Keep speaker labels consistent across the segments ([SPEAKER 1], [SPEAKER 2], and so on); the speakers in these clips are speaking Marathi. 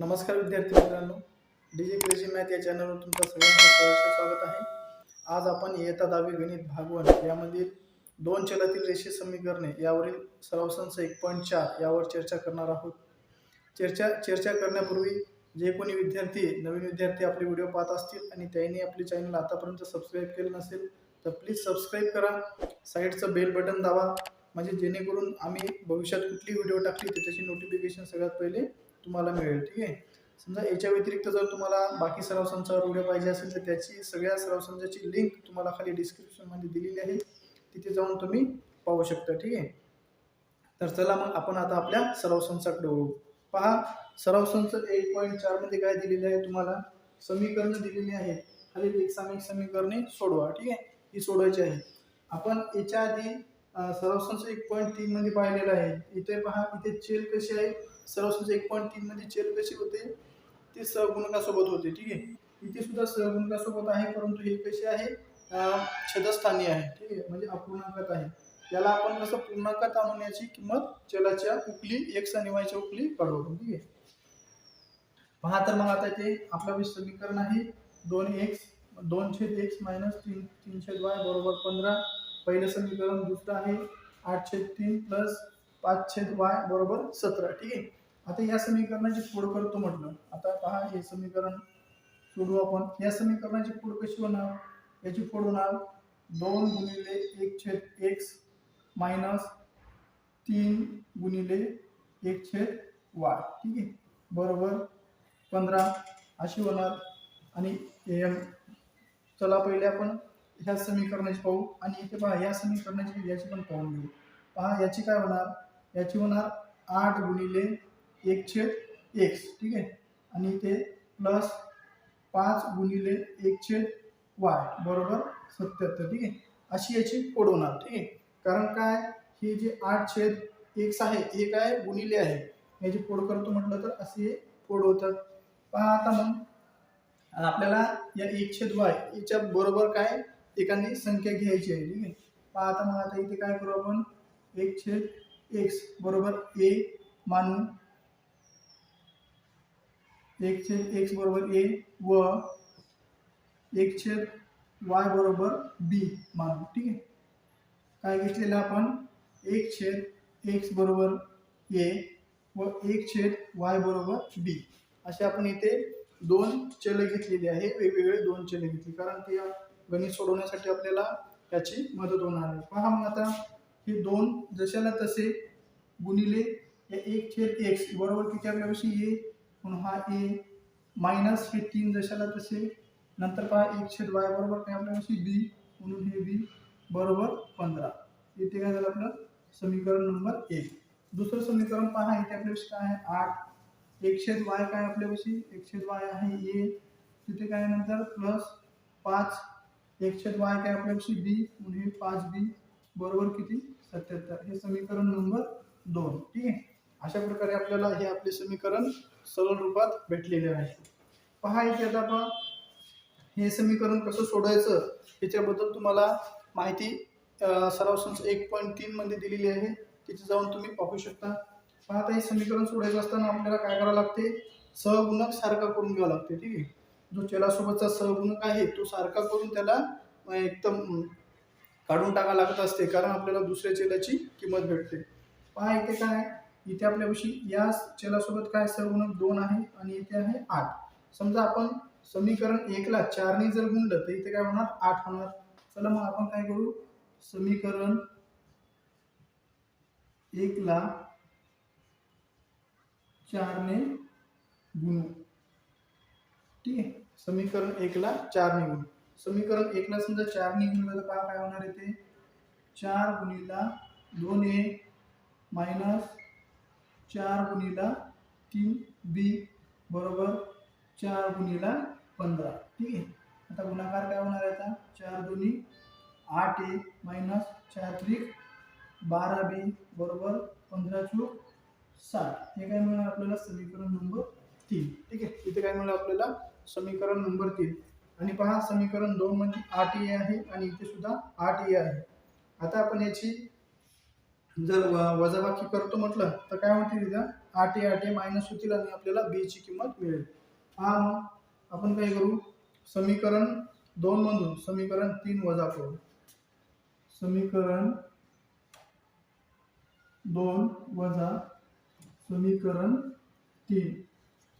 [SPEAKER 1] नमस्कार विद्यार्थी मित्रांनो, डीजे क्रेझी मॅथ या चॅनलवर तुमचं सगळ्यांचं सहर्ष स्वागत आहे. आज आपण इयत्ता 10वी गणित भाग 1 यामधील दोन चलातील रेषीय समीकरणे यावरील सराव संच 1.4 यावर चर्चा करणार आहोत. चर्चा करण्यापूर्वी जे कोणी नवीन विद्यार्थी आपले व्हिडिओ पाहत असतील आणि त्यांनी आपले चॅनल आतापर्यंत सबस्क्राईब केलं नसेल तर प्लीज सबस्क्राईब करा. साईडचं बेल बटन दाबा, म्हणजे जेणेकरून आम्ही भविष्यात कुठली व्हिडिओ टाकली तर त्याची नोटिफिकेशन सगळ्यात पहिले तुम्हाला मिळेल. ठीक आहे. समजा याच्या व्यतिरिक्त जर तुम्हाला बाकी सराव संचावर व्हिडिओ पाहिजे असेल तर त्याची सगळ्या सराव संचाची लिंक तुम्हाला खाली डिस्क्रिप्शन मध्ये दिलेली आहे, तिथे जाऊन तुम्ही पाहू शकता. ठीक आहे. तर चला मग आपण आता आपल्या सराव संचाकडे वळू. पहा, सराव संच 1.4 मध्ये काय दिलेले आहे, तुम्हाला समीकरणे दिलेली आहेत. खालील एक सामायिक समीकरणे सोडवा. ठीक आहे, ही सोडवायची आहे. आपण याच्या आधी सराव संच 1.3 मध्ये पाहिलेला आहे. इथे पहा, इथे चल कशी आहे, सराव संच 1.3 मध्ये चल कशी होते, ते सहगुणकासोबत होते. ठीक आहे, इथे सुद्धा सहगुणकासोबत आहे, परंतु हे कसे आहे, छेदस्थानी आहे. ठीक आहे, म्हणजे अपूर्णांकात आहे. याला आपण कसं पूर्णांकात आणून याची किंमत चलाच्या उकली x आणि y च्या उकली काढू. ठीक आहे. पहा, तर मग आता ते आपलं समीकरण आहे 2x 2/x - 3/y बरोबर 15. पहिलं समीकरण. दुसरं आहे 8/3 + 5/y बरोबर 17. ठीक आहे. आता या समीकरणाची फोड करतो म्हटलं. आता पहा, हे समीकरण सोडवू आपण. या समीकरणाची फोड कशी होणार, याची फोड होणार 2 × 1/x - 3 × 1/y. ठीक आहे, बरोबर 15 अशी होणार. आणि चला पहिले आपण ह्या समीकरणाची पाहू आणि इथे पहा या समीकरणाची याची पण पाहून घेऊ. पहा, याची काय होणार, याची होणार 8 × 1/x. ठीक आहे, आणि इथे प्लस 5 × 1/y बरोबर 77. ठीक आहे, अशी याची फोड होणार. ठीक आहे, कारण काय, हे जे 8/x आहे हे काय गुणिले आहे, याची फोड करतो म्हटलं तर असे फोड होतात. पहा, आता मग आपल्याला या 1/y याच्या बरोबर काय एखादी संख्या घ्यायची आहे. ठीक आहे. पहा, आता मग आता इथे काय करू आपण, 1/x बरोबर a मानू, 1/x बरोबर a व 1/y बरोबर b मानू. ठीक आहे, काय घेतलेलं आपण 1/x बरोबर a व 1/y बरोबर b असे आपण इथे दोन चल घेतलेली आहे, वेगवेगळे दोन चल घेतली, कारण ते गणित सोडवण्यासाठी आपल्याला त्याची मदत होणार आहे. पहा, मग आता हे दोन जशाला तसे गुणिले 1/x बरोबर किती आपल्यापाशी a म्हणून हा a मायनस हे 3 जशाला तसे. नंतर पहा 1/y बरोबर काय आपल्यापाशी b म्हणून हे b बरोबर 15. इथे काय झालं आपलं समीकरण नंबर 1. दुसरं समीकरण पहा, इथे आपल्यापाशी काय आहे 8. 1/y काय आपल्यापाशी 1/y आहे a, तिथे काय नंतर प्लस 5 1/y काय आपल्यापाशी b म्हणून हे 5b बरोबर किती 77. हे समीकरण नंबर 2. ठीक आहे, अशा प्रकारे आपल्याला हे आपले समीकरण सरळ रूपात भेटलेले आहे. पहा, इथे आता पहा हे समीकरण कसं सोडवायचं याच्याबद्दल तुम्हाला माहिती सराव संच 1.3 मध्ये दिलेली आहे, तिथे जाऊन तुम्ही पाहू शकता. पहा, आता हे समीकरण सोडायचं असताना आपल्याला काय करावं लागते, सहगुणक सारखा करून घ्यावा लागते. ठीक आहे, जो चलासोबतचा सहगुणक आहे तो सारखा करून त्याला एकदम काढून टाका लागत असते, कारण आपल्याला दुसऱ्या चलाची किंमत भेटते. पहा, इथे काय, इथे आपल्यापाशी या चलासोबत काय सहगुणक 2 आहे आणि इथे आहे 8. समजा आपण समीकरण 1 ला 4 ने जर गुणलं तर इथे काय होणार 8 होणार. चला मग आपण काय करू, समीकरण 1 ला 4 ने गुणू. ठीक आहे, समीकरण 1 ला 4 ने गुणू. समीकरण 1 ला समजा 4 ने गुणलं तर काय होणार, इथे 4 × 2a मायनस 4 × 3b बरोबर 4 × 15. ठीक आहे, आता गुणाकार काय होणार आहे, आता 4 × 2 8a मायनस 4 × 3 12b बरोबर 15 × 60. हे काय मिळणार आपल्याला समीकरण नंबर 3. ठीक आहे, इथे काय मिळालं आपल्याला समीकरण नंबर 3. आणि पहा, समीकरण 2 मध्ये 8a आहे आणि इथे सुद्धा 8a आहे. आता आपण याची जर वजाबाकी करतो म्हटलं तर काय होते, तिथं 8 हे 8 हे मायनस होतील आणि आपल्याला b ची किंमत मिळेल. मग आपण काय करू, समीकरण 2 मधून समीकरण 3 वजा करू. समीकरण 2 वजा समीकरण 3.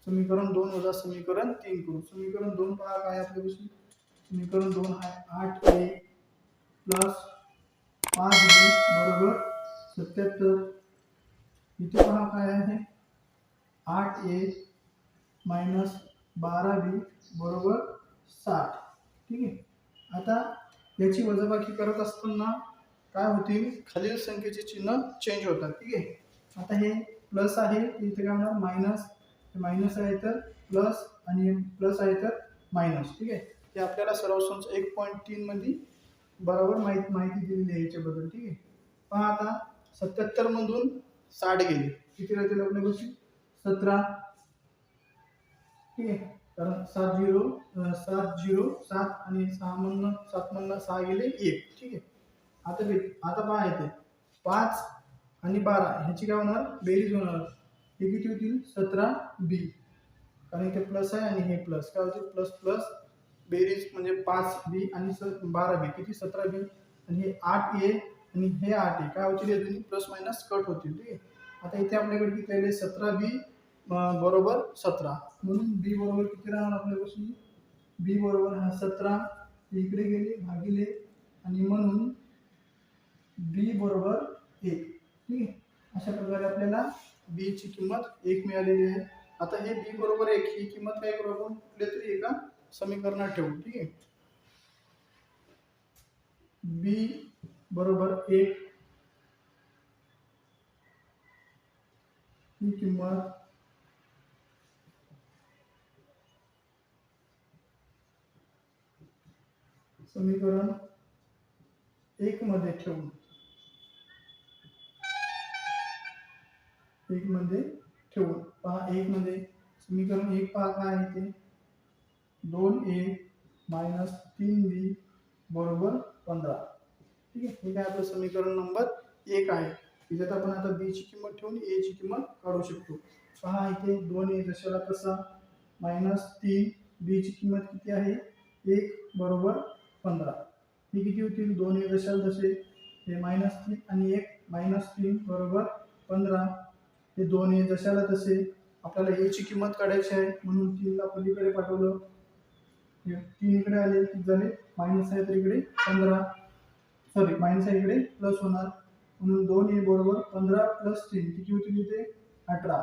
[SPEAKER 1] समीकरण 2 वजा समीकरण 3 करू. समीकरण 2 पहा काय आपल्यापाशी. समीकरण 2 आहे 8a प्लस 5b बरोबर 77. इथे पहा काय आहे 8a मायनस 12b बरोबर 60. ठीक आहे. आता याची वजाबाकी करत असताना काय होतील, खालील संख्येचे चिन्ह चेंज होतात. ठीक आहे. आता हे प्लस आहे, इथे काय होणार मायनस, मायनस आहे तर प्लस आणि प्लस आहे तर मायनस. ठीक आहे. हे आपल्याला सराव संच 1.3 मध्ये बरोबर माहिती दिलेली आहे याच्याबद्दल. ठीक आहे. पहा आता 77 मधून 60 गेले, किती राहतील आपल्यापाशी 17. ठीक आहे. कारण 7 आणि 7 मधनं 6 गेले 1. ठीक आहे. आता पहा येते 5 आणि 12 ह्याची काय होणार बेरीज होणार. हे किती होतील 17b, कारण इथे प्लस आहे आणि हे प्लस, काय होते प्लस प्लस बेरीज म्हणजे 5b आणि 12b किती 17b, आणि हे 8a आणि हे 8a काय होतील, हे दोन्ही प्लस मायनस कट होतील. ठीक आहे. आता इथे आपल्याकडे किती राहिले 17b बरोबर 17, म्हणून b बरोबर किती राहणार आपल्यापासून, b बरोबर हा 17 इकडे गेले भागिले आणि म्हणून b बरोबर 1. ठीक आहे. अशा प्रकारे आपल्याला b ची किंमत 1 मिळालेली आहे. आता हे b बरोबर 1 ही किंमत काय करू आपण कुठल्या तरी एका समीकरणात ठेवू. ठीक आहे. b बरोबर 1 ही किंमत समीकरण 1 मध्ये ठेवू. 1 मध्ये ठेवून पहा 1 मध्ये समीकरण 1 पहा काय आहे ते 2a मायनस 3b बरोबर 15. ठीक आहे. हे काय आपलं समीकरण नंबर 1 आहे. याच्यात आपण आता b ची किंमत ठेवून a ची किंमत काढू शकतो. पहा इथे 2a जशाला तसा मायनस 3b ची किंमत किती आहे 1 बरोबर 15. ही किती होतील 2a जशाला तसे हे मायनस 3 आणि 1 मायनस 3 बरोबर 15. हे 2a जशाला तसे आपल्याला a ची किंमत काढायची आहे, म्हणून 3 ला पलीकडे पाठवलं, 3 इकडे आले किती झाले मायनस आहे तर इकडे 15, सॉरी मायनस आहे इकडे प्लस होणार, म्हणून 2a बरोबर 15 प्लस 3 किती होतील इथे 18.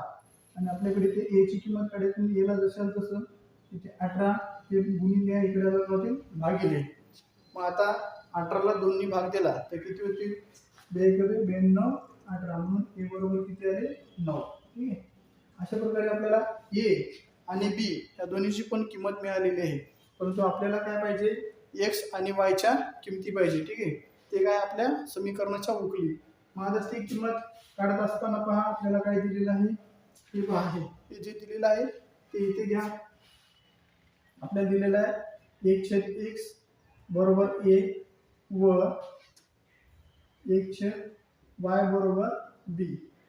[SPEAKER 1] आणि आपल्याकडे इथे a ची किंमत काढायची, a ला जशाला तसं इथे 18 हे गुणिले इकडे होतील भागिले. मग आता 18 ला 2 ने भाग दिला तर किती होतील 92 18, म्हणून a बरोबर किती आले 9. ठीक आहे. अशा प्रकारे आपल्याला a आणि b या दोन्हीची पण किंमत मिळालेली आहे, परंतु आपल्याला काय पाहिजे x आणि y च्या किमती पाहिजे. ठीक आहे. ते काय आपल्या समीकरणाच्या उकली. मग ती किंमत काढत असताना पहा आपल्याला काय दिलेलं आहे ते पहा, हे जे दिलेलं आहे ते इथे घ्या. आपल्याला दिलेलं आहे 1/x बरोबर a व 1/y बरोबर b,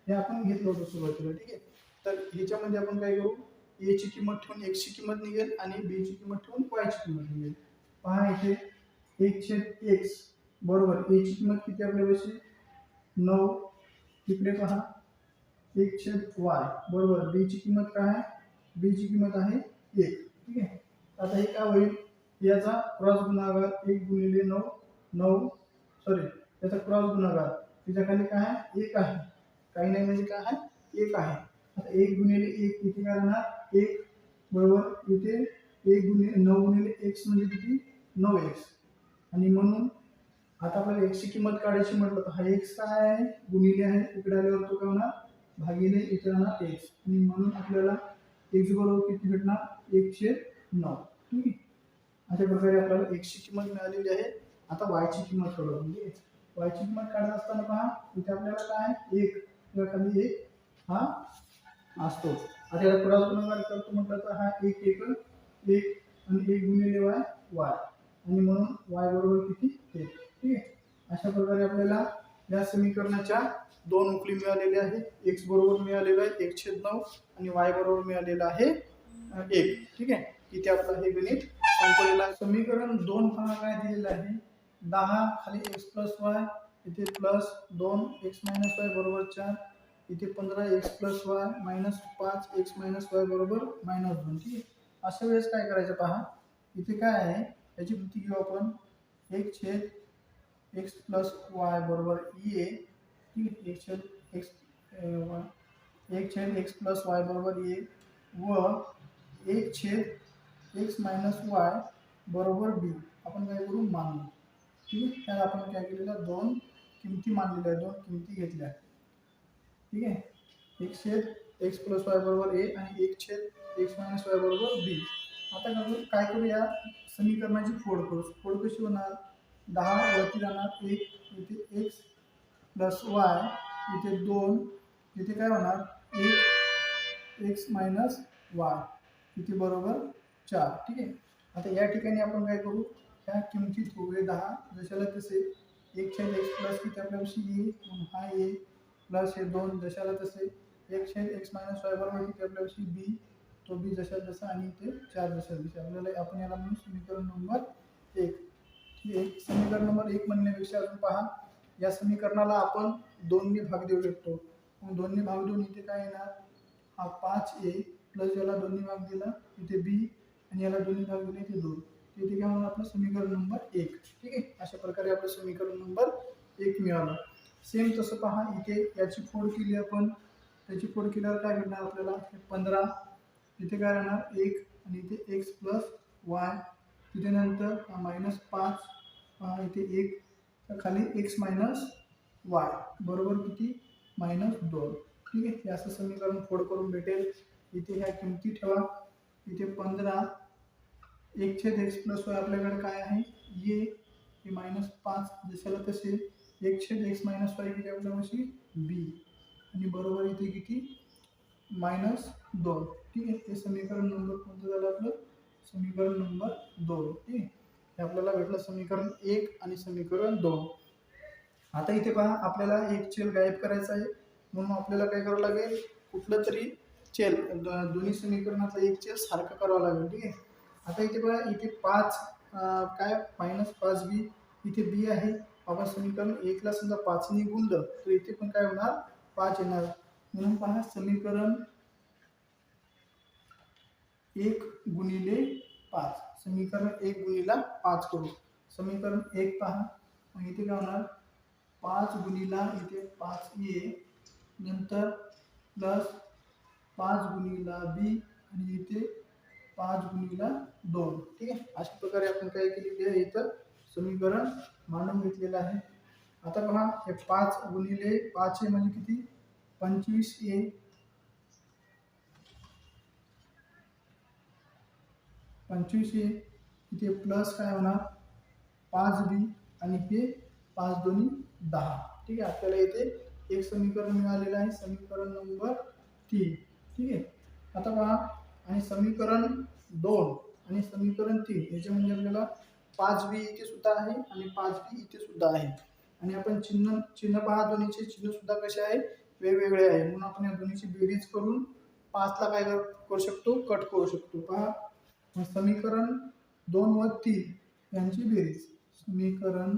[SPEAKER 1] हे आपण घेतलं होतं सुरुवातीला. ठीक आहे. तर ह्याच्यामध्ये आपण काय करू a ची किंमत ठेवून x ची किंमत निघेल आणि b ची किंमत ठेवून y ची किंमत निघेल. पहा इथे 1/x बरोबर a ची किंमत किती आपल्यापाशी 9, इकडे पहा 1/y बरोबर b ची किंमत काय आहे, b ची किंमत आहे 1. ठीक आहे. आता हे काय होईल याचा क्रॉस गुणाकार 1 गुणिले 9 9 सॉरी याचा क्रॉस गुणाकार त्याच्या खाली काय आहे 1 आहे, काही नाही म्हणजे काय आहे 1 आहे. आता 1 गुणिले 1 किती काय राहणार 1 बरोबर इथे 1 गुणिले 9 गुणिले x म्हणजे किती 9x, आणि म्हणून आता आपल्याला x ची किंमत काढायची म्हटलं तर हा x काय आहे गुणिले आहे, इकडे आल्यावर तो काय होणार भागिले इथे राहणार x, आणि म्हणून आपल्याला x बरोबर किती भेटणार 1/9. ठीक आहे. अशा प्रकारे आपल्याला x ची किंमत मिळालेली आहे. आता y ची किंमत काढू. म्हणजे y ची किंमत काढत असताना पहा इथे आपल्याला काय 1 किंवा खाली 1 हा असतो. आता याला क्रॉस गुणाकार करतो म्हटलं तर हा 1 1 1 आणि 1 गुणिले y y, आणि म्हणून y बरोबर किती 1. ठीक आहे. अशा प्रकारे आपल्याला या समीकरणाच्या दोन उकली मिळालेल्या आहे. x बरोबर मिळालेलं आहे 1/9 आणि y बरोबर मिळालेलं आहे 1. ठीक आहे, इथे आपलं हे गणित संपलेलं आहे. समीकरण 2 पहा काय दिलेलं आहे, 10 खाली x प्लस y, इथे प्लस 2x मायनस y बरोबर 4, इथे 15x plus y minus 5x minus y बरोबर मायनस 2. ठीक आहे, अशा वेळेस काय करायचं पहा, इथे काय आहे याची कृती घेऊ आपण, 1/x प्लस y बरोबर a. ठीक आहे, 1/x प्लस y बरोबर a व 1/x मायनस y बरोबर b आपण काय करू, मानू. ठीक आहे, त्यात आपण काय केलेलं, दोन किमती मानलेल्या, दोन किमती घेतल्या. ठीक आहे, 1/x प्लस y बरोबर a आणि 1/x मायनस y बरोबर b. आता काय करू, या समीकरणाची फोड करू. फोड कशी होणार, 10 वरती जाणार 1, इथे x प्लस y, इथे 2, इथे काय होणार 1x मायनस y, इथे बरोबर 4. ठीक आहे, आता या ठिकाणी आपण काय करू, ह्या किमती थोडे 10 जशाला तसे 1/x प्लस किती आपल्यापाशी a, म्हणून हा a प्लस हे 2 जशाला तसे 1/x मायनस y बरोबर किती आपल्यापाशी b, तो b जशा तसा आणि इथे 4 जशा तसे. आपल्याला आपण याला म्हणून समीकरण नंबर 1. एक समीकरण नंबर 1 म्हणण्यापेक्षा अजून पहा, या समीकरणाला आपण 2 ने भाग देऊ शकतो. मग 2 ने भाग देऊन इथे काय येणार, हा 5a प्लस याला 2 ने भाग दिला इथे b आणि याला 2 ने भाग दिला इथे 2. इथे काय होणार आपलं समीकरण नंबर 1. ठीक आहे, अशा प्रकारे आपलं समीकरण नंबर 1 मिळालं. सेम तसं पहा, इथे याची फोड केली आपण, त्याची फोड केल्यावर काय भेटणार आपल्याला, 15, इथे काय राहणार 1 आणि इथे x प्लस y, तिथे नंतर मायनस 5, इथे 1 खाली x मायनस y बरोबर किती, मायनस 2. ठीक आहे, हे असं समीकरण फोड करून भेटेल. इथे ह्या किमती ठेवा, इथे 15 1/x प्लस y आपल्याकडे काय आहे a, हे मायनस 5 जशाला तसे 1/x मायनस y किती आपल्यापाशी b आणि बरोबर इथे किती मायनस 2. ठीक आहे, हे समीकरण नंबर कोणतं झालं आपलं, समीकरण नंबर 2. ठीक आहे, हे आपल्याला भेटलं समीकरण 1 आणि समीकरण 2. आता इथे पहा, आपल्याला एक चल गायब करायचा आहे, म्हणून आपल्याला काय करावं लागेल, कुठलं तरी चल दोन्ही समीकरणातलं एक चल सारखं करावं लागेल. ठीक आहे, आता इथे पहा, इथे 5 काय मायनस 5b, इथे b आहे. आपण समीकरण 1 ला समजा 5 ने गुणलं तर इथे पण काय होणार 5 येणार. म्हणून पहा, समीकरण 1 गुणिले 5, समीकरण 1 गुणिला 5 करू. समीकरण 1 पहा, मग इथे काय होणार 5 गुणिला इथे 5a नंतर प्लस 5 गुणिला b आणि इथे 5 गुणिला 2. ठीक आहे, अशा प्रकारे आपण काय केलेली आहे, इथं समीकरण मांडून घेतलेलं आहे. आता पहा, हे 5 गुणिले 5 म्हणजे किती 25a, 25a इथे प्लस काय होणार 5b आणि हे 5 दोन्ही 10. ठीक आहे, आपल्याला इथे एक समीकरण मिळालेलं आहे, समीकरण नंबर 3. ठीक आहे, आता पहा, आणि समीकरण 2 आणि समीकरण 3 याचे म्हणजे आपल्याला 5b इथे सुद्धा आहे आणि 5b इथे सुद्धा आहे. आणि आपण चिन्ह पहा, दोन्हीचे चिन्ह सुद्धा कसे आहे, वेगवेगळे आहे. म्हणून आपण या दोन्हीची बेरीज करून 5 ला काय करू शकतो, कट करू शकतो. पहा, समीकरण 2 व 3 यांची बेरीज, समीकरण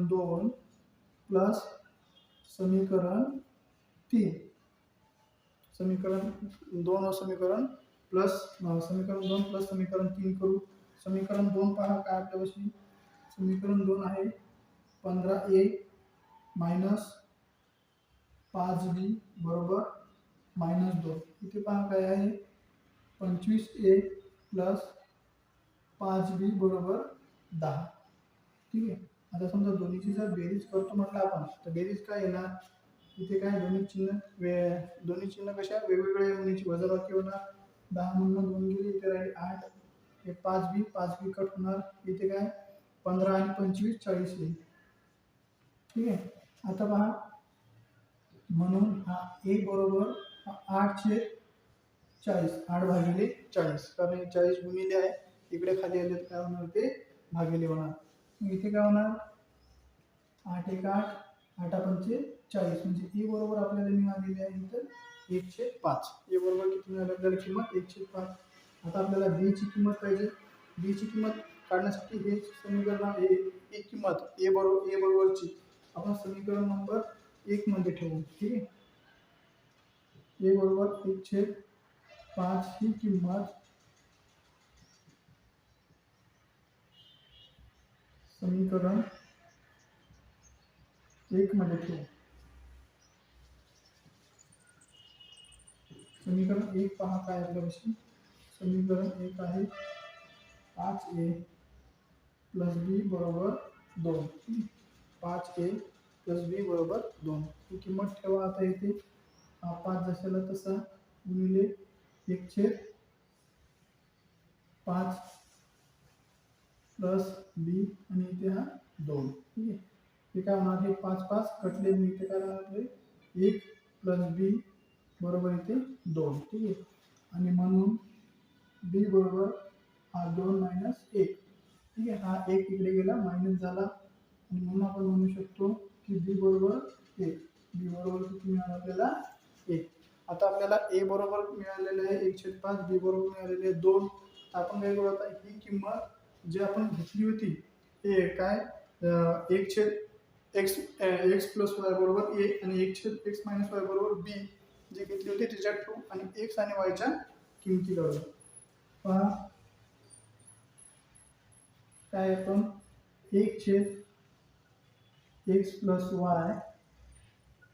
[SPEAKER 1] 2 प्लस समीकरण 3, समीकरण 2 व समीकरण प्लस समीकरण 2 प्लस समीकरण 3 करू. समीकरण 2 पहा काय आपल्यापाशी, समीकरण 2 आहे 15a मायनस 5b बरोबर मायनस 2. इथे पहा काय आहे 25a प्लस 5b बरोबर 10. ठीक आहे, आता समजा दोन्हीची जर बेरीज करतो म्हटलं आपण, तर बेरीज काय येणार, इथे काय दोन्ही चिन्ह कशा वेगवेगळ्या दोन्हीची वजाबाकी होणार. 10 म्हणून 2 गेले, इथे राहील 8, हे 5b कट होणार, इथे काय 15 आणि 25 40 येईल. ठीक आहे, आता पहा, म्हणून हा a बरोबर 8/40, 8 भागिले 40, कारण 40 गुणिले आहे, इकडे खाली आले तर काय होणार ते भागिले होणार. इथे काय होणार 8 8 8 पंचे 40 म्हणजे e बरोबर आपल्याला मिळालेली आहे इथं 1/5. ए बरोबर किती मिळाली आपल्याला किंमत 1/5. आता आपल्याला b ची किंमत पाहिजे. b ची किंमत काढण्यासाठी हे समीकरण आहे ही किंमत a बरोबरची आपण समीकरण नंबर 1 मध्ये ठेवू. ठीक आहे. a बरोबर 1/5 ही किंमत समीकरण 1 मध्ये ठेवू. समीकरण 1 पहा काय आपल्यापाशी. समीकरण 1 आहे 5a प्लस b बरोबर 2. 5a प्लस b बरोबर 2 ही किंमत ठेवा. आता इथे 5 जशाला तसा गुणिले 1/5 प्लस b आणि इथे हा 2. ठीक आहे. हे काय होणार, हे 5 5 कटले मी इथे काय राहणार 1 प्लस b बरोबर इथे 2. ठीक आहे. आणि म्हणून b बरोबर हा 2 मायनस 1. ठीक आहे. हा 1 इकडे गेला मायनस झाला आणि म्हणून आपण म्हणू शकतो की b बरोबर 1. b बरोबर किती मिळालं आपल्याला 1. आता आपल्याला a बरोबर मिळालेले आहे 1/5, b बरोबर मिळालेले आहे 2. आपण काय करू आता ही किंमत जी आपण घेतली होती हे काय 1/x प्लस y बरोबर a आणि 1/x मायनस y बरोबर b जे घेतली होती त्याच्यात ठेवू आणि x आणि y च्या किमती काढू. पहा काय आपण 1/x प्लस y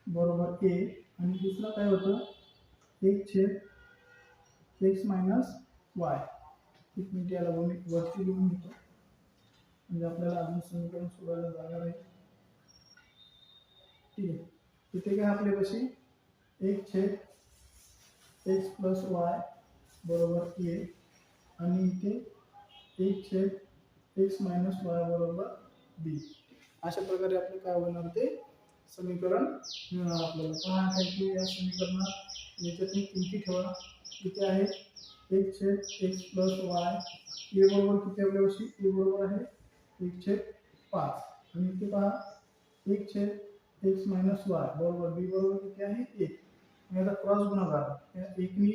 [SPEAKER 1] बरोबर a आणि दुसरा काय होतं 1/x मायनस y. एक मिनिट याला वरती लिहून घेतो म्हणजे आपल्याला अजून समीकरण सोडवायला जागा राहील. ठीक आहे. इथे काय आपल्यापाशी 1/x प्लस y बरोबर a आणि इथे 1/x मायनस y बरोबर b. अशा प्रकारे आपले काय होणार ते समीकरण मिळणार आपल्याला. पहा काय की या समीकरणात याच्यातून किमती ठेवा. इथे आहे 1/x प्लस y a बरोबर किती आपल्यापाशी a बरोबर आहे 1/5 आणि इथे पहा 1/x मायनस y बरोबर b बरोबर किती आहे 1. आणि आता क्रॉस गुणाकार या 1 नी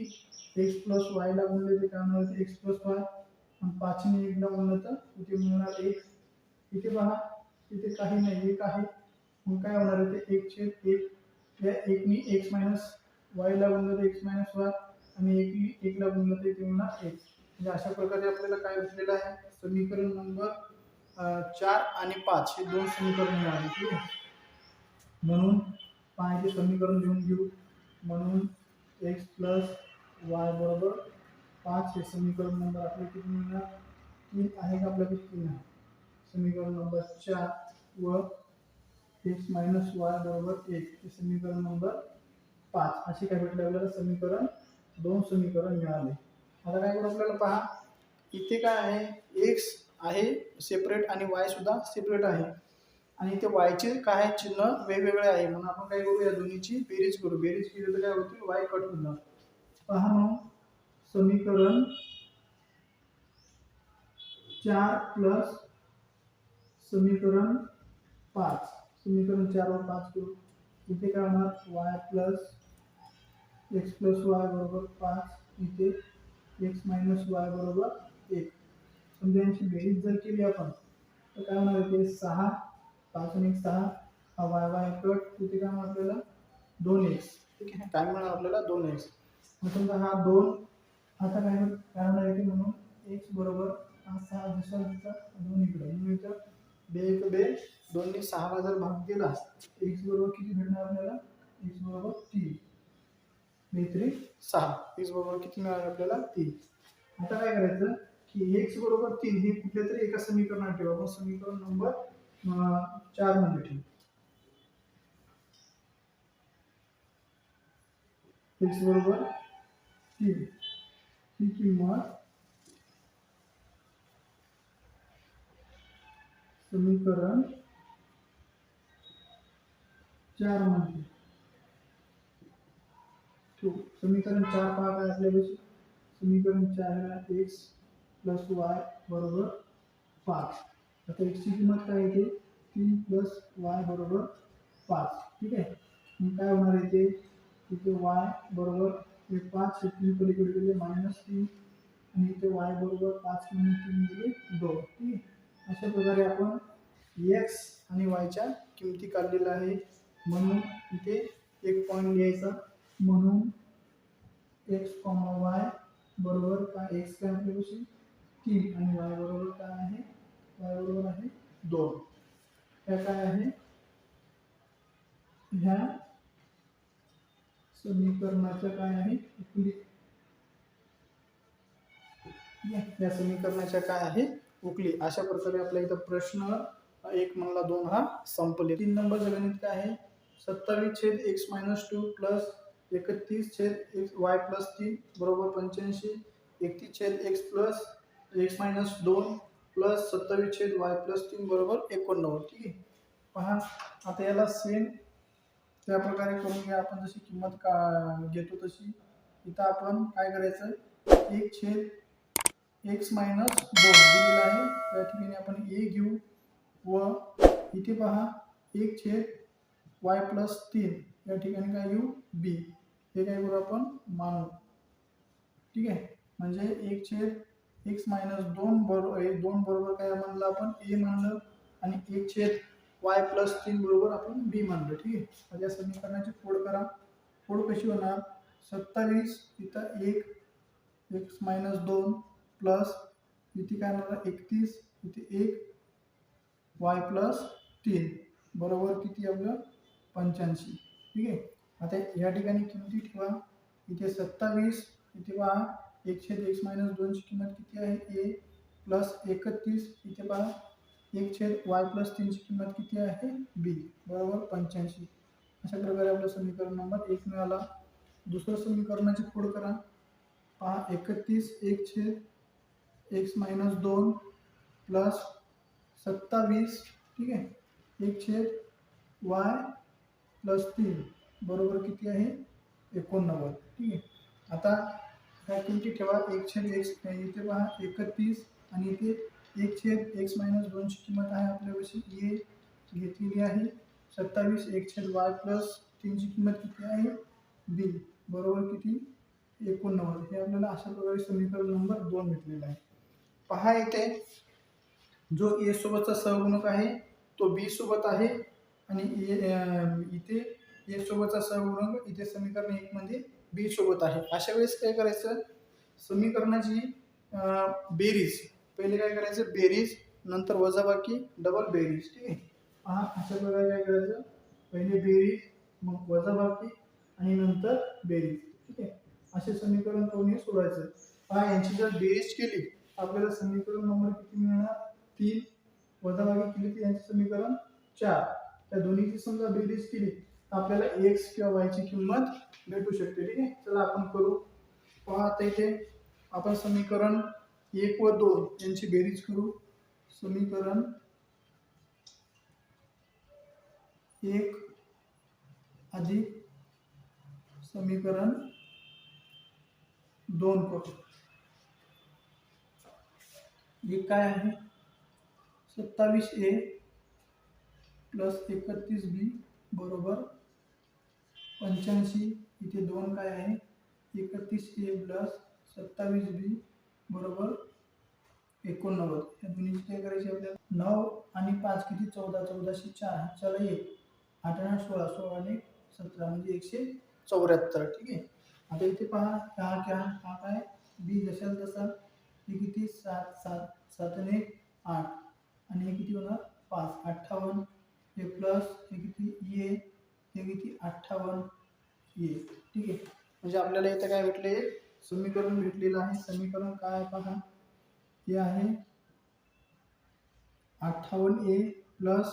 [SPEAKER 1] x प्लस y ला गुणले तर काय होणार x प्लस y आणि 5 नी 1 ला गुणलं तर इथे मिळणार 1. इथे पहा इथे काही नाही 1 आहे मग काय होणार इथे 1/1 या 1 नी x मायनस y ला गुणलं तर x मायनस y आणि 1 नी 1 ला गुणलं तर इथे मिळणार 1. म्हणजे अशा प्रकारे आपल्याला काय भेटलेलं आहे समीकरण नंबर 4 आणि 5 हे दोन समीकरण मिळाले. ठीक आहे. म्हणून पाहिजे समीकरण लिहून घेऊ. म्हणून x प्लस y बरोबर 5 हे समीकरण नंबर आपले किती मिळणार 3 आहे का आपल्याकडे 3 आहे. समीकरण नंबर 4 व x मायनस y बरोबर 1 हे समीकरण नंबर 5 असे काय भेटले आपल्याला समीकरण दोन समीकरण मिळाले. आता काय करू आपल्याला पहा इथे काय आहे x आहे सेपरेट आणि y सुद्धा सेपरेट आहे आणि इथे y चे काय चिन्ह वेगवेगळे आहे म्हणून आपण काय करू या दोन्हीची बेरीज करू. बेरीज केली तर काय होईल y कट होणार. पहा मग समीकरण 4 प्लस समीकरण 5 समीकरण 4 व 5 करू. इथे काय होणार y plus x plus y बरोबर 5 इथे x मायनस y बरोबर 1. समजा यांची बेरीज जर केली आपण तर काय होणार इथे 6 5 आणि 6 हा y कट इथे काय होणार आपल्याला 2x. ठीक आहे. काय मिळणार आपल्याला 2x. मग समजा हा 2 आता काय होणार इथे म्हणून x बरोबर हा 6 जसा दिसता 2 इकडे म्हणून इथं 2 ने 6 ला जर भाग दिला x बरोबर किती भेटणार आपल्याला x बरोबर 3 3 6 x बरोबर किती मिळाले आपल्याला 3. आता काय करायचं की x बरोबर 3 हे कुठल्या तरी एका समीकरणात ठेवू. आपण समीकरण नंबर 4 मध्ये ठेवू. x बरोबर 3 ही किंमत समीकरण 4 मध्ये ठेवू. समीकरण 4 पहा काय आपल्यापाशी समीकरण 4 ला x प्लस y बरोबर 5. आता x ची किंमत काय येते 3 प्लस वाय बरोबर 5. ठीक आहे. मग काय होणार आहे इथे वाय बरोबर हे 5 हे 3 पलीकडे गेले -3 आणि इथे वाय बरोबर 5 म्हणून 3 गेले 2. ठीक आहे. अशा प्रकारे आपण एक्स आणि वायच्या किमती काढलेल्या आहे. म्हणून इथे एक पॉईंट लिहायचा. म्हणून एक्स वाय बरोबर काय एक्स काय आपल्यापाशी 3 आणि वाय बरोबर काय आहे वाय बरोबर आहे 2. ह्या काय आहे ह्या समीकरणाच्या काय आहे उकली. या समीकरणाच्या काय आहे उकली. अशा प्रकारे आपल्या इथं प्रश्न 1 म्हणला 2 हा संपले. 3 नंबरचं गणित काय आहे 27/x-2 प्लस 31/y प्लस 3 बरोबर 85. 31/x plus x-2 plus 27/y plus 3 बरोबर 89. ठीक आहे. पहा आता याला सेम त्या प्रकारे करून घ्या. आपण जशी किंमत घेतो तशी इथं आपण काय करायचं 1/x-2 दिलेला आहे. त्या ठिकाणी आपण a घेऊ व इथे पहा 1/y प्लस 3 या ठिकाणी काय घेऊ b. हे काय करू आपण मानू. ठीक आहे. म्हणजे 1/x-2 बरोबर 2 बरोबर काय म्हणलं आपण a म्हणलं आणि 1/y प्लस 3 बरोबर आपण b म्हणलं. ठीक आहे. म्हणजे या समीकरणाची फोड करा. फोड कशी होणार 27 इथं 1 x-2 प्लस इथे काय होणार 31 इथे 1 y प्लस 3 बरोबर किती आपलं 85. ठीक आहे. आता या ठिकाणी किमती ठेवा. इथे 27 इथे पहा 1/x-2 ची किंमत किती आहे a प्लस 31 इथे पहा 1/y प्लस 3 ची किंमत किती आहे b बरोबर 85. अशा प्रकारे आपलं समीकरण नंबर 1 मिळाला. दुसरं समीकरणाची फोड करा. पहा 31 1/x-2 प्लस 27 ठीक आहे 1/y प्लस 3 बरोबर किती आहे 89. ठीक आहे. आता ह्या किमती ठेवा 1/x इथे पहा 31 आणि इथे 1/x-2 ची किंमत आहे आपल्यापाशी a घेतलेली आहे. 27 1/y प्लस 3 ची किंमत किती आहे b बरोबर किती 89. हे आपल्याला अशा प्रकारे समीकरण नंबर 2 भेटलेला आहे. पहा इथे जो a सोबतचा सहगुणक आहे तो b सोबत आहे आणि इथे a सोबतचा सहगुणक इथे समीकरण 1 मध्ये b सोबत आहे. अशा वेळेस काय करायचं समीकरणाची बेरीज पहिले काय करायचं बेरीज नंतर वजाबाकी डबल बेरीज. ठीक आहे. पहा अशा प्रकारे काय करायचं पहिले बेरीज मग वजाबाकी आणि नंतर बेरीज. ठीक आहे. असे समीकरण कोणी सोडवायचं. पहा यांची जर बेरीज केली आपल्याला समीकरण नंबर किती मिळणार 3 वजाबाकी केली तर यांचे समीकरण 4. त्या दोन्हीची समजा बेरीज केली तर आपल्याला x किंवा y ची किंमत भेटू शकते. ठीक आहे. चला आपण करू. पहा आता इथे आपण समीकरण 1 व 2 यांची बेरीज करू. समीकरण 1 अधिक समीकरण 2 करू. हे काय आहे 27a प्लस 31b बरोबर 85. इथे 2 काय आहे 31a प्लस 27b बरोबर 89. या दोन्हीची काय करायची आपल्याला 9 आणि 5 किती 14 14शी 4 चला 1 8 आणि 16 16 आणि 17 म्हणजे 174. ठीक आहे. आता इथे पहा हा काय b जशाल तसा हे किती 7 7 7 आणि 8 आणि हे किती होणार 5 58 हे प्लस हे किती a हे किती 58 a. ठीक आहे. म्हणजे आपल्याला इथे काय भेटले समीकरण भेटलेलं आहे. समीकरण काय पहा हे आहे 58a प्लस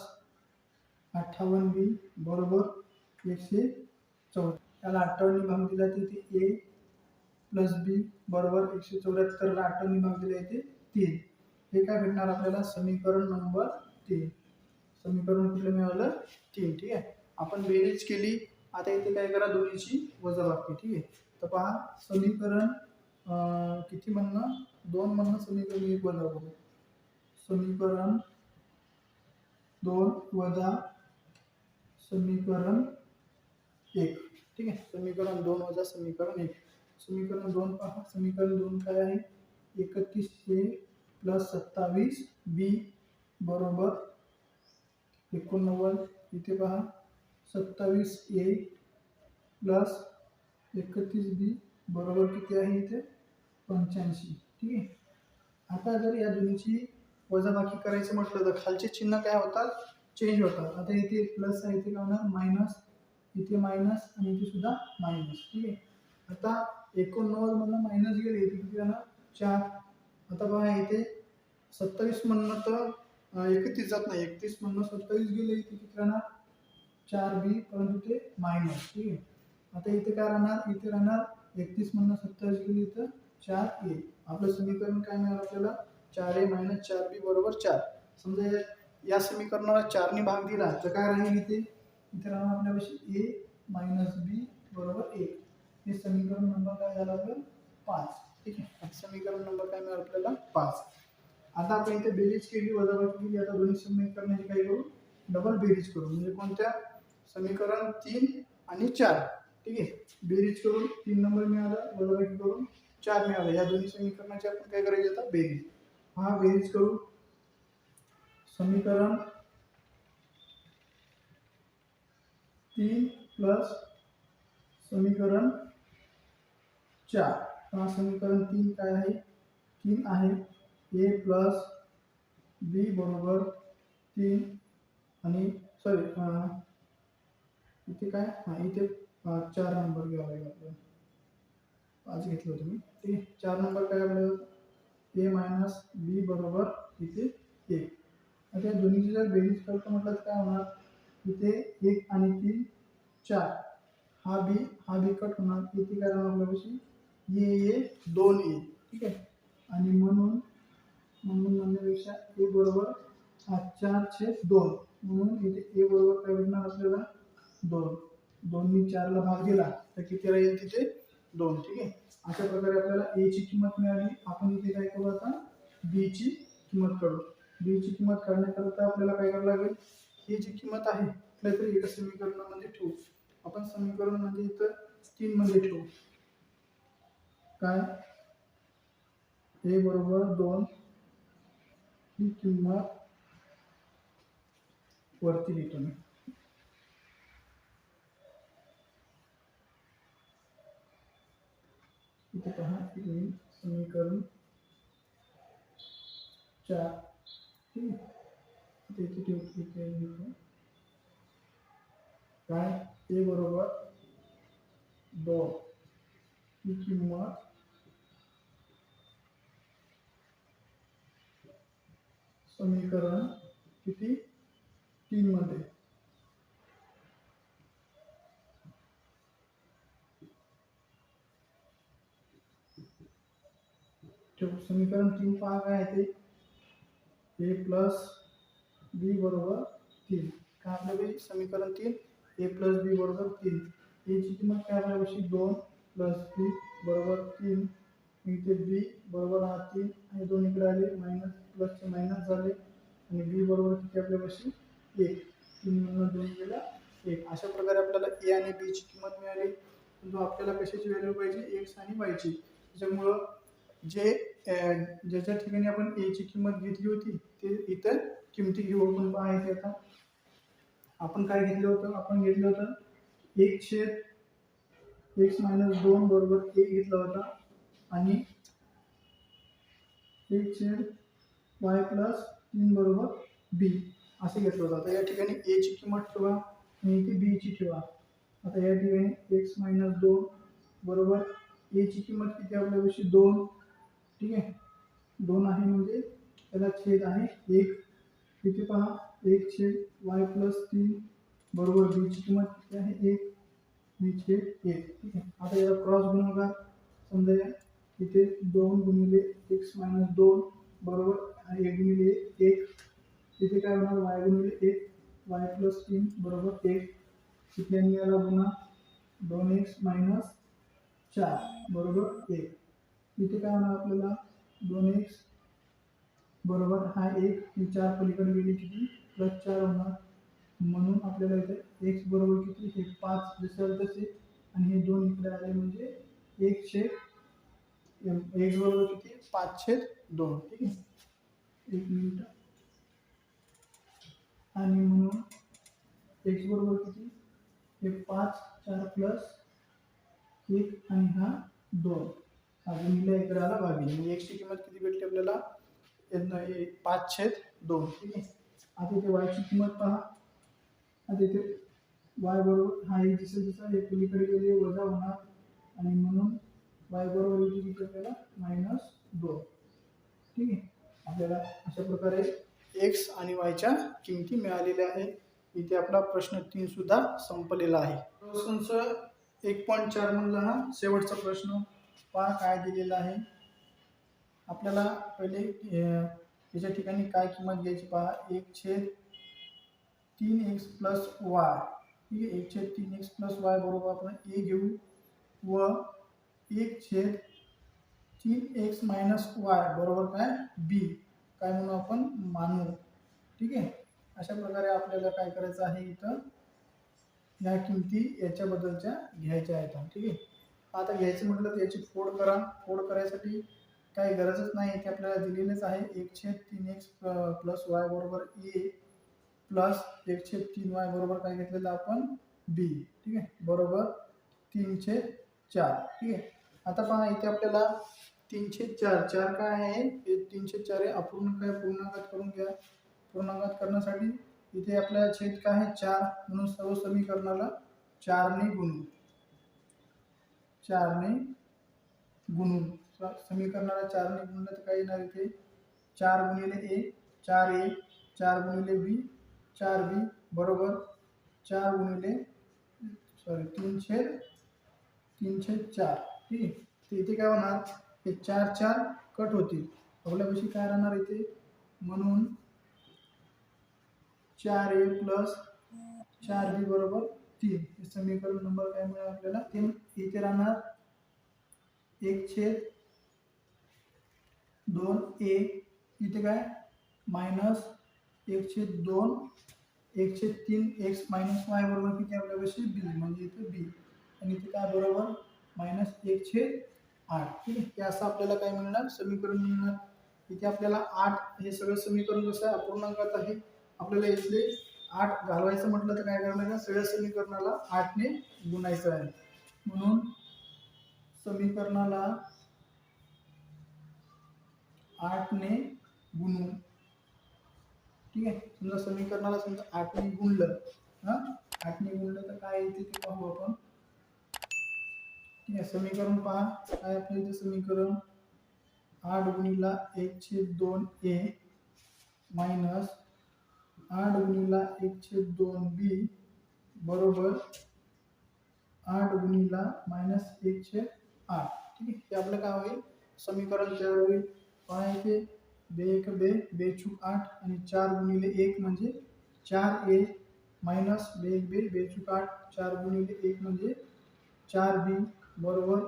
[SPEAKER 1] 58b बरोबर 174. त्याला 58 ने भाग दिला तर इथे a प्लस b बरोबर 174 ला 58 ने भाग दिला इथे 3. हे काय भेटणार आपल्याला समीकरण नंबर 3. समीकरण कुठलं मिळालं 3. ठीक आहे. आपण बेरीज केली. आता इथे काय करा दोन्हीची वजाबाकी. ठीक आहे. तर पहा समीकरण किती म्हणणं 2 म्हणणं समीकरण 1 वजा करू. समीकरण 2 वजा समीकरण 1. ठीक आहे, समीकरण 2 वजा समीकरण 1. समीकरण 2 पहा. समीकरण 2 काय आहे? 31a प्लस 27b बरोबर 89. इथे पहा 27a प्लस 31b बरोबर किती आहे? इथे 85. ठीक आहे. आता जर या दोन्हीची वजाबाकी करायचं म्हटलं तर खालचे चिन्ह काय होतात? चेंज होतात. आता इथे प्लस आहे, इथे काय होणार? मायनस, इथे मायनस आणि इथे सुद्धा मायनस. ठीक आहे. आता 89 मधून मायनस गेले, इथे किती राहणार? 4. आता पहा इथे 27 मधनं तर 31 जात नाही, 31 मधनं 27 गेले, इथे किती राहणार? 4b, परंतु ते मायनस. ठीक आहे. आता इथे काय राहणार? इथे राहणार 31 मधनं 27 गेले, इथं 4a. आपलं समीकरण काय मिळालं आपल्याला? 4a मायनस 4b बरोबर 4. समजा या समीकरणाला 4 ने भाग दिला तर काय राहील? इथे राहणार आपल्यापाशी a मायनस b बरोबर 1. हे समीकरण नंबर काय झालं आपलं? 5. ठीक आहे. समीकरण नंबर काय मिळालं आपल्याला? 5. आता आपण इथे बेरीज केली, वजाबाकी केली. आता दोन्ही समीकरणाची काय करू? डबल बेरीज करू. म्हणजे कोणत्या? समीकरण 3 आणि 4. ठीक आहे. बेरीज करून 3 नंबर मिळाला, वजाबाकी करून 4 मिळालं. या दोन्ही समीकरणाची आपण काय करायची? आता बेरीज. हा बेरीज करू. समीकरण 3 प्लस समीकरण 4. हा समीकरण 3 काय आहे? 3 आहे. a प्लस b बरोबर 3 आणि सॉरी इथे काय? इथे 4 नंबर घ्यावा लागेल आपल्याला. 5 घेतलं होतं मी. ठीक आहे. 4 नंबर काय आपल्याला? a मायनस b बरोबर इथे 1. आता या दोन्हीची जर बेरीज करतो म्हटलं तर काय होणार? इथे 1 आणि 3 4. हा बी कट होणार. इथे काय राहणार आपल्यापाशी? ये 2a. ठीक आहे. आणि म्हणून म्हणण्यापेक्षा a बरोबर 4/2. म्हणून इथे a बरोबर काय भेटणार आपल्याला? 2. 2 ने 4 ला भाग दिला तर किती राहील? तिथे 2. ठीक आहे. अशा प्रकारे आपल्याला a ची किंमत मिळाली. आपण इथे काय करू? आता b ची किंमत काढू. b ची किंमत काढण्याकरता आपल्याला काय करावं लागेल? ही जी किंमत आहे कुठल्या तरी एका समीकरणामध्ये ठेवू. आपण समीकरण म्हणजे इथं 3 मध्ये ठेवू. काय? a बरोबर 2 ही किंमत वरती लिहितो मी. इथे पहा, समीकरण 4. ठीक आहे. इथे ठेवतो. काय? a बरोबर 2 ही किंमत समीकरण किती? 3 मध्ये. समीकरण 3 पहा काय आहे ते? a प्लस b बरोबर 3. काय आपल्याकडे समीकरण 3 a प्लस b बरोबर 3. a ची किंमत काय आपल्यापाशी? 2 प्लस b बरोबर 3. इथे b बरोबर 3 आणि 2 इकडे आले, मायनस प्लसचे मायनस झाले आणि b बरोबर किती आपल्यापाशी? 1. 3 मधून 2 गेला 1. अशा प्रकारे आपल्याला a आणि b ची किंमत मिळाली. परंतु आपल्याला कशाची व्हॅल्यू पाहिजे? x आणि y ची. त्याच्यामुळं ज्याच्या ठिकाणी आपण a ची किंमत घेतली होती ते इतर किमती घेऊ. आपण पाहायचे आता आपण काय घेतलं होतं? आपण घेतलं होतं 1/x मायनस 2 बरोबर a घेतला होता आणि 1/y प्लस 3 बरोबर b असे घेतलं होतं. आता या ठिकाणी a ची किंमत ठेवा आणि इथे b ची ठेवा. आता या ठिकाणी x मायनस 2 बरोबर a ची किंमत किती आपल्यापाशी? 2. ठीक आहे. 2 आहे म्हणजे त्याला छेद आहे 1. इथे पहा 1/y प्लस 3 बरोबर b ची किंमत किती आहे? 1. b/1. ठीक आहे. आता याला क्रॉस गुणाकार समजा. इथे 2 गुणिले x मायनस 2 बरोबर 1 गुणिले 1. इथे काय होणार? y गुणिले 1 y प्लस 3 बरोबर 1. इथे याला गुणा 2x मायनस 4 बरोबर 1. इथे काय होणार आपल्याला? 2x बरोबर हा 1 ही 4 पलीकडे गेली किती? +4 होणार, म्हणून आपल्याला इथे x बरोबर किती, हे 5 दिसेल तसे, आणि हे 2 इकडे आले म्हणजे 1/, x बरोबर किती 5/2. ठीक आहे, 1 मिनिट. आणि म्हणून x बरोबर किती, हे 5, 4 प्लस 1 आणि हा 2, हा गुणिले इकडे आला भागिले, म्हणजे x ची किंमत किती भेटली आपल्याला, 5/2. ठीक आहे. आता इथे y ची किंमत पहा. आता इथे y बरोबर हा एक दिसेल जसा हे पलीकडे गेले वजा होणार, आणि म्हणून y बरोबर किती आपल्याला -2. ठीक आहे. आपल्याला अशा प्रकारे x आणि y च्या किमती मिळालेल्या आहेत. इथे आपला प्रश्न 3 सुद्धा संपलेला आहे. संच 1.4 मधला हा शेवटचा प्रश्न पहा काय दिलेला आहे. आपल्याला पहिले याच्या ठिकाणी काय किंमत घ्यायची पहा, 1/3x प्लस y. ठीक आहे, 1/3x प्लस y बरोबर आपण a घेऊ व 1/3x मायनस y बरोबर काय b काय म्हणून आपण मानू. ठीक आहे, अशा प्रकारे आपल्याला काय करायचं आहे, इथं या किमती याच्याबद्दलच्या घ्यायच्या आहेत. ठीक आहे, आता घ्यायचं म्हटलं तर याची फोड करा. फोड करायसाठी काही गरजच नाही, ते आपल्याला दिलेलेच आहे. 1/3x प्लस y बरोबर a प्लस 1/3y बरोबर काय घेतलेलं आपण b. ठीक आहे, बरोबर 3/4. ठीक आहे, आता पहा इथे आपल्याला 3/4 4 काय आहे, हे 3/4 आहे. अपूर्णांक आहे, पूर्णांकात करून घ्या. पूर्णांकात करण्यासाठी इथे आपल्याला छेद काय आहे 4, म्हणून सर्व समीकरणाला 4 ने गुणू. 4 ने गुणून समीकरणाला 4 ने गुणलं तर काय येणार, इथे 4 गुणिले a 4a, 4 गुणिले b 4b बरोबर 4 गुणिले 3/4. ठीक आहे, तर इथे काय होणार, हे 4 4 कट होतील, आपल्यापाशी काय राहणार इथे, म्हणून 4a प्लस 4b बरोबर 3. हे समीकरण नंबर काय मिळाला आपल्याला, 3. इथे राहणार 1/2a, इथे काय मायनस 1/2, 1/3x मायनस y बरोबर किती आपल्यापाशी b, म्हणजे इथे b, आणि इथे काय बरोबर -1/8. ठीक आहे, हे असं आपल्याला काय मिळणार, समीकरण मिळणार. इथे आपल्याला 8, हे सगळं समीकरण कसं आहे अपूर्णांकात आहे, आपल्याला इथले 8 घालवायचं म्हटलं तर काय करणार आहे, सगळ्या समीकरणाला 8 ने गुणायचं आहे. म्हणून समीकरणाला 8 ने गुणू. ठीक आहे, समजा समीकरणाला समजा 8 ने गुणलं, 8 ने गुणलं तर काय येते ते पाहू आपण. ठीक आहे, समीकरण पहा काय आपलं इथे समीकरण, 8 गुणिला 1/2a मायनस 8 गुणिला 1/2b बरोबर 8 गुणिला -1/8. ठीक आहे, हे आपलं काय होईल, समीकरण तयार होईल. पहा इथे 2 8 आणि 4 गुणिले 1 म्हणजे 4a मायनस 2 8, 4 गुणिले 1 म्हणजे 4b बरोबर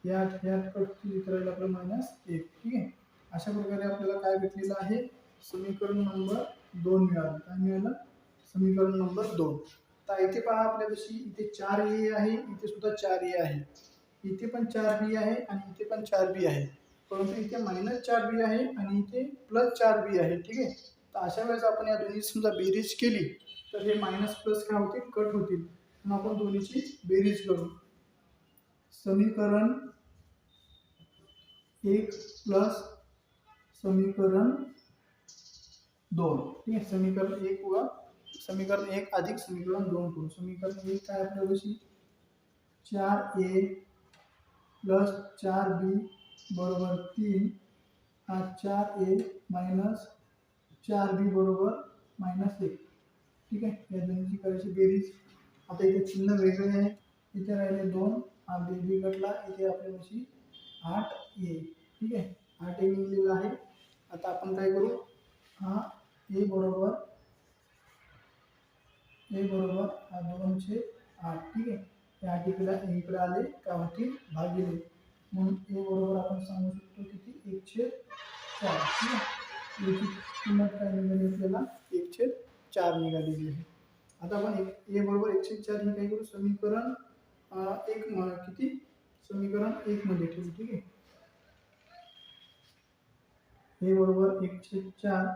[SPEAKER 1] 8 कट इथे राहील आपलं -1. ठीक आहे, अशा प्रकारे आपल्याला काय भेटलेलं आहे, समीकरण नंबर 2 मिळालं. काय मिळालं, समीकरण नंबर 2. तर इथे पहा आपल्यापाशी इथे 4a आहे, इथे सुद्धा 4a आहे, इथे पण 4b आहे आणि इथे पण 4b आहे, परंतु इथे -4b आहे आणि इथे +4b आहे. ठीक आहे, तर अशा वेळेस आपण या दोन्ही समजा बेरीज केली तर हे मायनस प्लस काय होतील, कट होतील, म्हणून आपण दोन्हीची बेरीज करू. समीकरण 1 प्लस समीकरण 2. ठीक आहे, समीकरण 1 व समीकरण 1 अधिक समीकरण 2 करू. समीकरण 1 काय आपल्यापाशी 4a प्लस 4b बरोबर 3, हा 4a मायनस 4b बरोबर -1. ठीक आहे, या दोन्हीची करायची बेरीज. आता इथे चिन्ह वेगळे आहे, इथे राहिले 2, हा b घटला, इथे आपल्यापाशी 8a. ठीक आहे, 8a लिहिलेला आहे. आता आपण काय करू, हा a बरोबर हा 2/8. ठीक आहे, या इकडे आले का होतील भागिले, म्हणून a बरोबर आपण सांगू शकतो किती 1/4. ठीक आहे, याची किंमत काय मिळाली आपल्याला 1/4. 4 निघालेली आहे. आता आपण ए बरोबर 104 ही काय करू समीकरण किती समीकरण 1 मध्ये ठेवू. ठीक आहे. ए बरोबर 104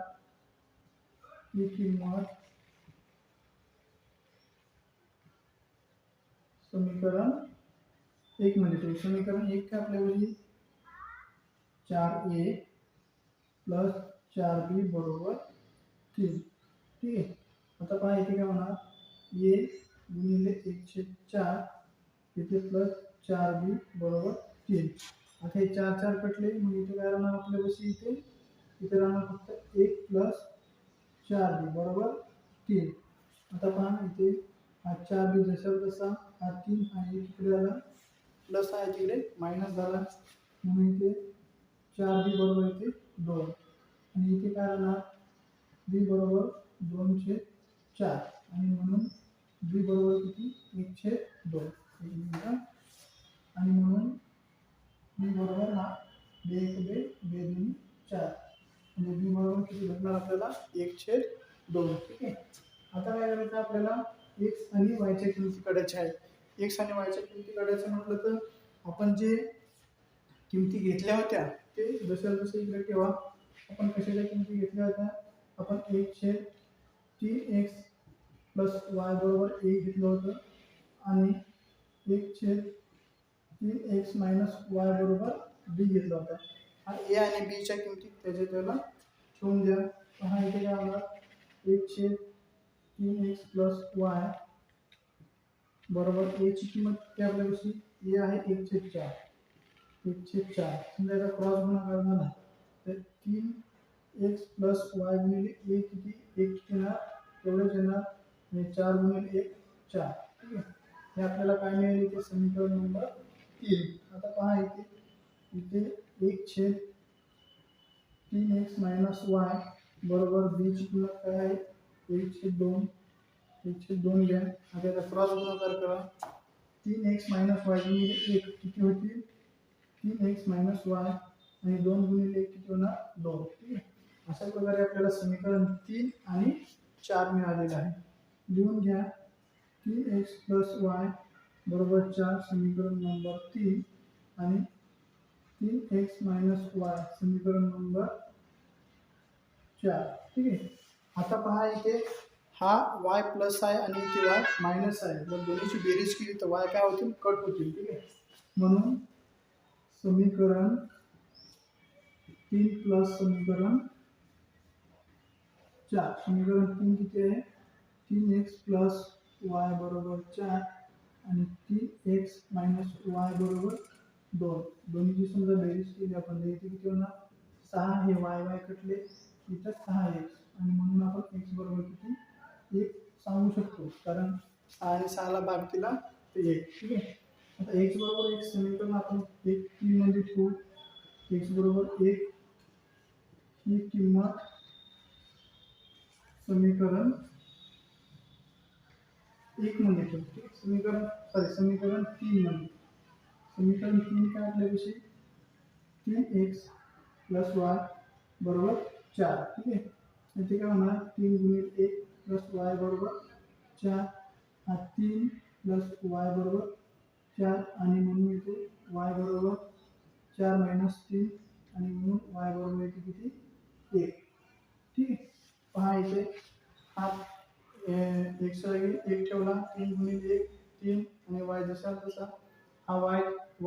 [SPEAKER 1] ही किंमत समीकरण 1 मध्ये ठेवू. समीकरण 1 काय आपल्यावरती 4a प्लस 4b बरोबर 3. ठीक आहे. आता पहा इथे काय होणार a गुणिले 104 इथे प्लस 4b बरोबर 3. आता हे 4 4 कटले मग इथे काय राहणार आपल्यापाशी इथे राहणार फक्त 1 प्लस 4b बरोबर 3. आता पहा इथे हा 4b जसा तसा हा 3 आहे इकडे आला प्लस आहे तिकडे मायनस झाला म्हणून इथे 4b बरोबर इथे 2 आणि इथे काय राहणार b बरोबर 2/4 आणि म्हणून b बरोबर किती 1/2 आणि म्हणून b बरोबर हा 2 2 4 म्हणजे b बरोबर किती भेटणार आपल्याला 1/2. ठीक आहे. आता काय करायचं आपल्याला x आणि y च्या किमती काढायच्या आहेत. x आणि y च्या किमती काढायचं म्हटलं तर आपण जे किमती घेतल्या होत्या ते जसं इकडे ठेवा. आपण कशाच्या किमती घेतल्या होत्या आपण 1/3x प्लस y बरोबर a घेतलं होतं आणि 1/3x मायनस y बरोबर b घेतला होता. आणि a आणि b च्या किमती त्याला ठेवून द्या. हा इथे काय होणार 1/3x प्लस y बरोबर a ची किंमत काय आपल्यापाशी a आहे 1/4 समजा याचा क्रॉस गुणाकार झाला तर 3x प्लस y गुणिले a किती 1 येणार एवढेच येणार आणि 4 गुणिले 1 4. ठीक आहे. हे आपल्याला काय मिळेल इथे समीकरण नंबर 3. आता पहा इथे 1/3x मायनस y बरोबर b ची किंमत काय आहे 1/2 घ्या. आता याचा क्रॉस गुणाकार करा 3x मायनस y गुणिले 1 किती होतील 3x मायनस y आणि 2 गुणिले 1 किती होणार 2. ठीक आहे. अशा प्रकारे आपल्याला समीकरण 3 आणि 4 मिळालेलं आहे. लिहून घ्या 3x प्लस y बरोबर 4 समीकरण नंबर 3 आणि 3x मायनस y समीकरण नंबर 4. ठीक आहे. आता पहा इथे हा y प्लस आहे आणि इथे y मायनस आहे. जर दोन्हीची बेरीज केली तर y काय होतील कट होतील. ठीक आहे. म्हणून समीकरण 3 प्लस समीकरण 4 समीकरण 3 किती आहे 3x प्लस y बरोबर 4 आणि 3x मायनस y बरोबर 2. दोन्हीची समजा बेरीज केली आपण इथे किती होणार 6 हे y कटले इथं 6x आणि म्हणून आपण x बरोबर किती 1 सांगू शकतो कारण 6 आणि 6 ला भाग दिला ते 1. ठीक आहे. आता x बरोबर 1 समीकरण आपण 1 3 मध्ये ठेवू. x बरोबर 1 ही किंमत समीकरण 1 मध्ये ठेवू. समीकरण 3 मध्ये समीकरण 3 काय आपल्याविषयी 3x प्लस y बरोबर 4. ठीक आहे. इथे काय होणार 3 गुणिले 1 प्लस y बरोबर 4 हा 3 प्लस y बरोबर 4 आणि म्हणून इथे y बरोबर 4 मायनस 3 आणि म्हणून y बरोबर इथे किती 1. ठीक आहे. पहा इथे हा x जागी 1 ठेवला 3 गुणिले 1 3 आणि y जसा तसा हा y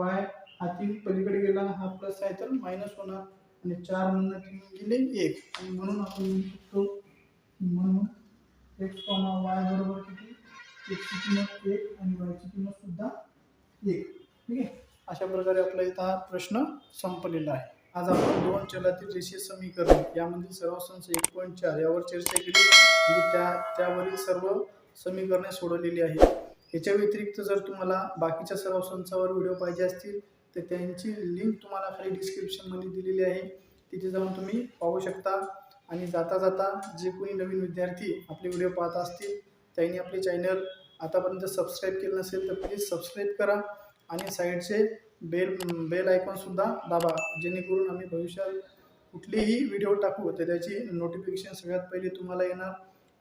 [SPEAKER 1] हा 3 पलीकडे गेला हा प्लस आहे तर मायनस होणार आणि 4 म्हणून 3 गेले 1 आणि म्हणून आपण लिहू शकतो म्हणून x, y बरोबर किती x ची किंमत 1 आणि y ची किंमत सुद्धा 1. ठीक आहे. अशा प्रकारे आपला इथं हा प्रश्न संपलेला आहे. आज आपण दोन चलातील रेषीय समीकरण यामधील सराव संच 1.4 यावर चर्चा केली म्हणजे त्यावरील सर्व समीकरणे सोडवलेली आहेत. याच्या व्यतिरिक्त जर तुम्हाला बाकीच्या सराव संचावर व्हिडिओ पाहिजे असतील तर त्यांची लिंक तुम्हाला खाली डिस्क्रिप्शनमध्ये दिलेली आहे. तिथे जाऊन तुम्ही पाहू शकता. आणि जाता जाता जे कोणी नवीन विद्यार्थी आपले व्हिडिओ पाहत असतील त्यांनी आपले चॅनल आतापर्यंत सबस्क्राईब केलं नसेल तर प्लीज सबस्क्राईब करा आणि साईडचे बेल आयकॉनसुद्धा दाबा जेणेकरून आम्ही भविष्यात कुठलेही व्हिडिओ टाकू तर त्याची नोटिफिकेशन सगळ्यात पहिले तुम्हाला येणार.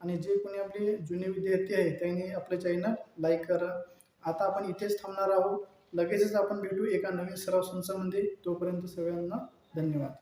[SPEAKER 1] आणि जे कोणी आपले जुने विद्यार्थी आहे त्यांनी आपलं चॅनल लाईक करा. आता आपण इथेच थांबणार आहोत. लगेचच आपण भेटू एका नवीन सराव संचामध्ये. तोपर्यंत सगळ्यांना धन्यवाद.